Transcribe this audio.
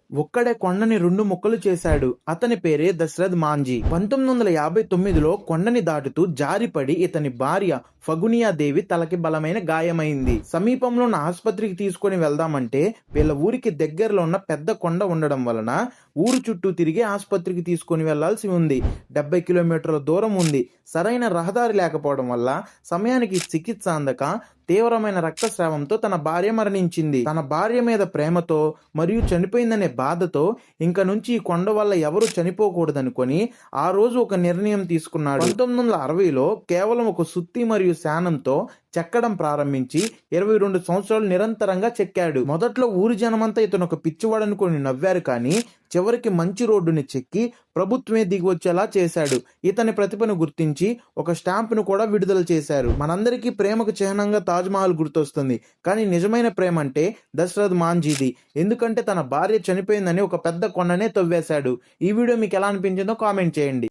ఒక్కడే కొండని రెండు ముక్కలు చేశాడు. అతని పేరే దశరథ్ మాంజీ. 1959లో కొండని దాటుతూ జారిపడి ఇతని భార్య ఫగునియాదేవి తలకి బలమైన గాయమైంది. సమీపంలో ఉన్న ఆసుపత్రికి తీసుకుని వెళ్దామంటే వీళ్ళ ఊరికి దగ్గరలో ఉన్న పెద్ద కొండ ఉండడం వలన ఊరు చుట్టూ తిరిగి ఆసుపత్రికి తీసుకుని వెళ్లాల్సి ఉంది. 70 కిలోమీటర్ల దూరం ఉంది. సరైన రహదారి లేకపోవడం వల్ల సమయానికి చికిత్స అందక తీవ్రమైన రక్తస్రావంతో తన భార్య మరణించింది. తన భార్య మీద ప్రేమతో మరియు చనిపోయిందనే బాధతో ఇంక నుంచి ఈ కొండ వల్ల ఎవరు చనిపోకూడదనుకొని ఆ రోజు ఒక నిర్ణయం తీసుకున్నాడు. 1960లో కేవలం ఒక సుత్తి మరియు శానంతో చెక్కడం ప్రారంభించి 22 సంవత్సరాలు నిరంతరంగా చెక్కాడు. మొదట్లో ఊరి జనమంతా ఇతను ఒక పిచ్చివాడనుకొని నవ్వారు, కానీ చివరికి మంచి రోడ్డుని చెక్కి ప్రభుత్వమే దిగి వచ్చేలా చేశాడు. ఇతని ప్రతిభను గుర్తించి ఒక స్టాంపును కూడా విడుదల చేశారు. మనందరికీ ప్రేమకు చిహ్నంగా తాజ్ మహల్ గుర్తొస్తుంది, కానీ నిజమైన ప్రేమ అంటే దశరథ్ మాంజీది. ఎందుకంటే తన భార్య చనిపోయిందని ఒక పెద్ద కొండనే తవ్వేశాడు. ఈ వీడియో మీకు ఎలా అనిపించిందో కామెంట్ చేయండి.